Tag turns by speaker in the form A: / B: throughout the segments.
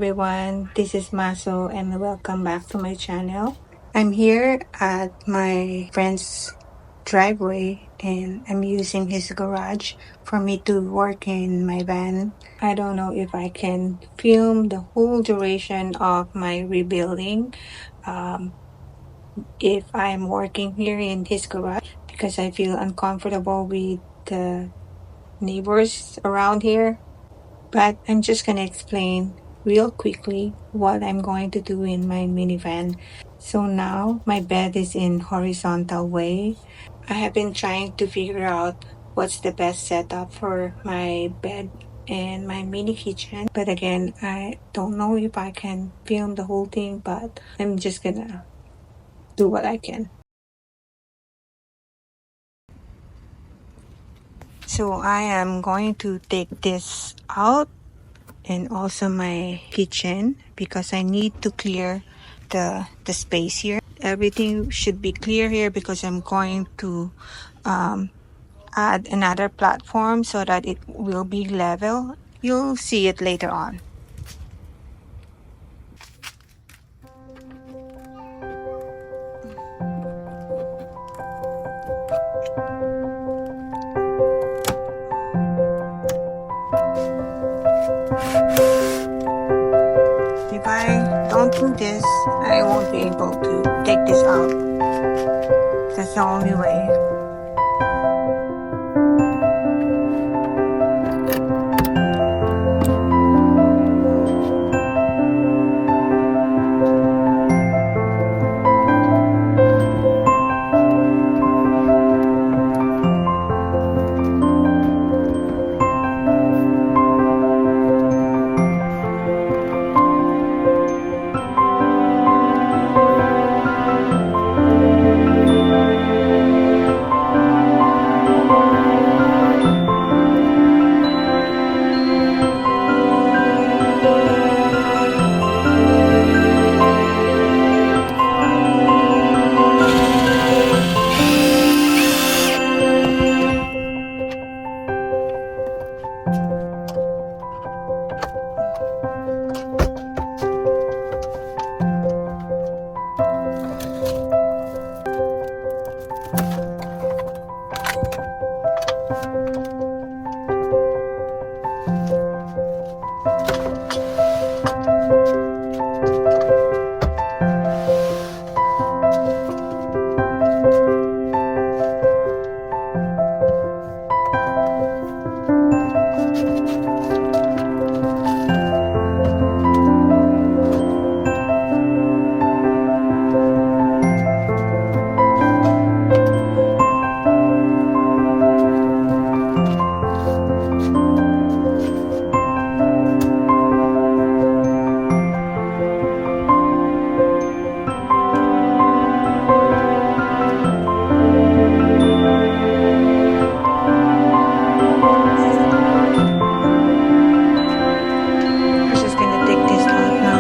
A: everyone, this is Maso and welcome back to my channel. I'm here at my friend's driveway and I'm using his garage for me to work in my van. I don't know if I can film the whole duration of my rebuilding if I'm working here in his garage because I feel uncomfortable with the neighbors around here. But I'm just going to explain real quickly what I'm going to do in my minivan. So now my bed is in horizontal way. I have been trying to figure out what's the best setup for my bed and my mini kitchen. But again, I don't know if I can film the whole thing, but I'm just gonna do what I can. So I am going to take this out and also my kitchen because I need to clear the space here. Everything should be clear here because I'm going to add another platform so that it will be level. You'll see it later on. If I don't do this, I won't be able to take this out. That's the only way. I'm just gonna take this out now.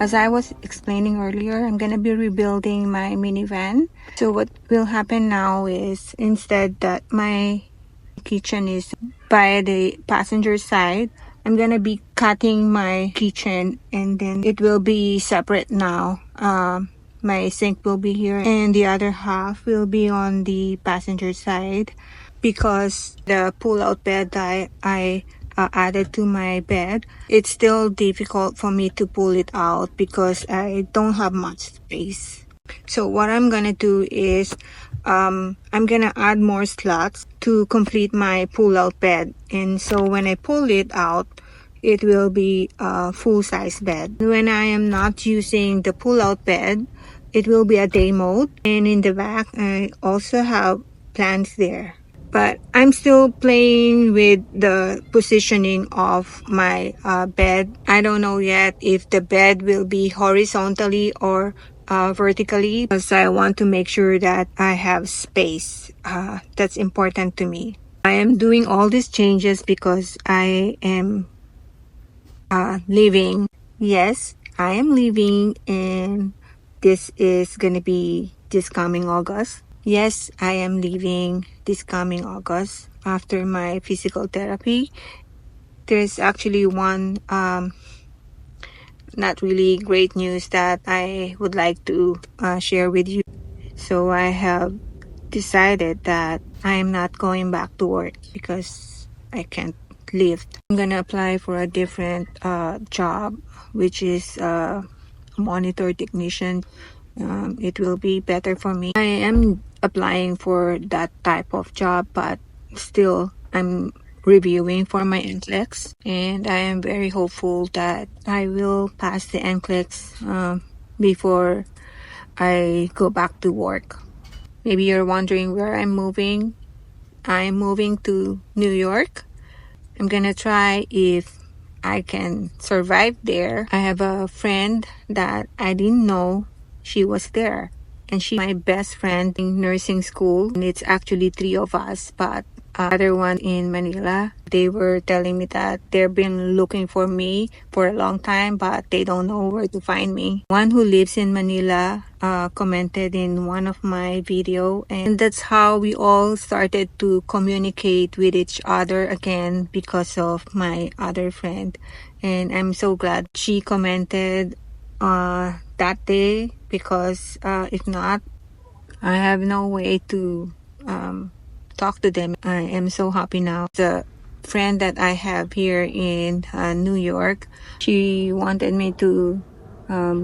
A: as I was explaining earlier, I'm gonna be rebuilding my minivan. So what will happen now is, instead that my kitchen is by the passenger side, I'm gonna be cutting my kitchen and then it will be separate now. My sink will be here and the other half will be on the passenger side, because the pull-out bed that I added to my bed, it's still difficult for me to pull it out because I don't have much space. So what I'm gonna do is, I'm gonna add more slots to complete my pull-out bed, and so when I pull it out, it will be a full-size bed. When I am not using the pull-out bed, it will be a day mode, and in the back I also have plants there. But I'm still playing with the positioning of my bed. I don't know yet if the bed will be horizontally or vertically, because I want to make sure that I have space. That's important to me. I am doing all these changes because I am leaving. Yes, I am leaving, and this is gonna be this coming August. Yes, I am leaving this coming August after my physical therapy. There's actually one not really great news that I would like to share with you. So I have decided that I am not going back to work because I can't lift. I'm gonna apply for a different job, which is monitor technician. It will be better for me. I am applying for that type of job, but still I'm reviewing for my NCLEX, and I am very hopeful that I will pass the NCLEX before I go back to work. Maybe you're wondering where I'm moving. I'm moving to New York. I'm gonna try if I can survive there. I have a friend that I didn't know she was there, and she's my best friend in nursing school, and it's actually three of us, but other one in Manila. They were telling me that they've been looking for me for a long time, but they don't know where to find me. One who lives in Manila commented in one of my video, and that's how we all started to communicate with each other again because of my other friend. And I'm so glad she commented that day, because if not, I have no way to talk to them. I am so happy now. The friend that I have here in New York, she wanted me to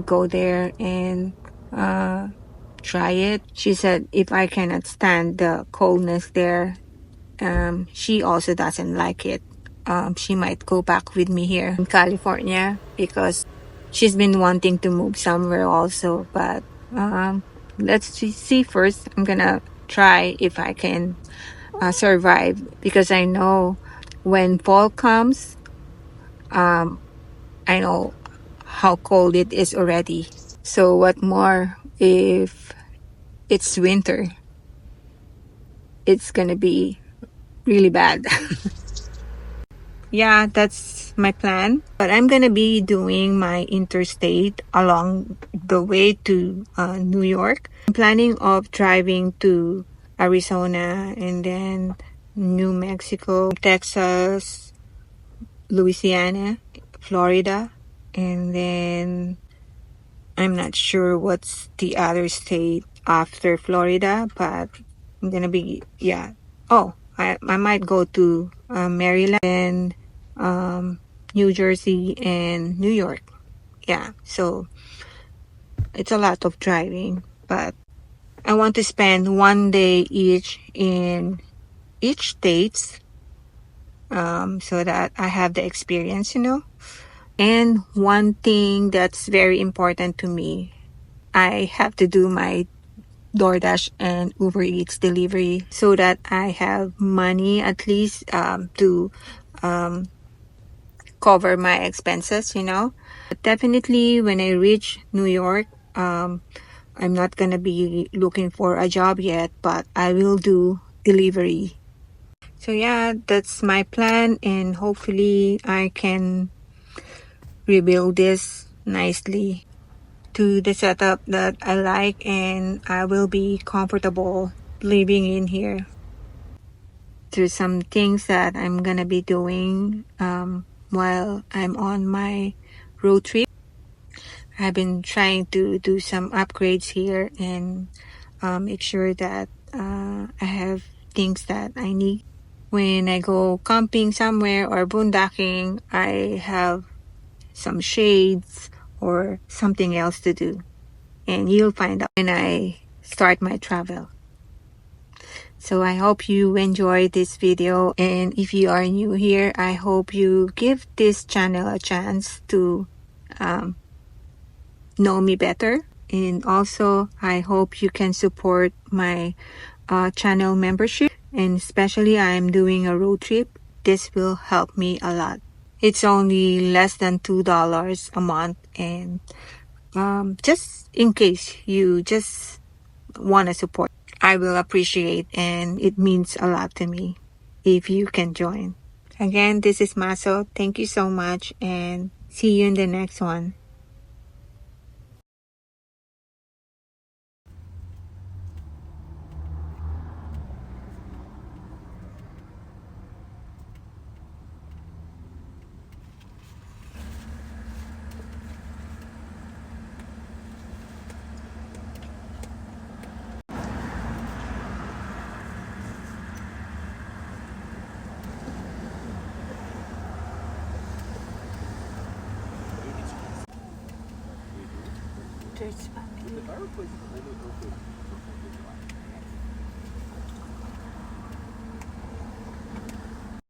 A: go there and try it. She said if I cannot stand the coldness there, she also doesn't like it. She might go back with me here in California because she's been wanting to move somewhere also. But let's see first. I'm gonna try if I can survive, because I know when fall comes, I know how cold it is already. So what more if it's winter? It's gonna be really bad. Yeah, that's my plan. But I'm gonna be doing my interstate along the way to New York. I'm planning of driving to Arizona and then New Mexico, Texas, Louisiana, Florida, and then I'm not sure what's the other state after Florida, but I'm gonna be, yeah. Oh, I might go to Maryland and New Jersey and New York. Yeah, so it's a lot of driving, but I want to spend one day each in each states, so that I have the experience, you know. And one thing that's very important to me, I have to do my DoorDash and Uber Eats delivery so that I have money at least to cover my expenses, you know. But definitely when I reach New York, I'm not gonna be looking for a job yet, but I will do delivery. So yeah, that's my plan, and hopefully I can rebuild this nicely. to the setup that I like, and I will be comfortable living in here. There's some things that I'm gonna be doing while I'm on my road trip. I've been trying to do some upgrades here and make sure that I have things that I need. When I go camping somewhere or boondocking, I have some shades or something else to do. And you'll find out when I start my travel. So I hope you enjoyed this video, and if you are new here, I hope you give this channel a chance to um, know me better. And also, I hope you can support my channel membership, and especially I'm doing a road trip. This will help me a lot. It's only less than $2 a month, and just in case you just want to support, I will appreciate, and it means a lot to me if you can join. Again, this is Maso. Thank you so much, and see you in the next one. There's family.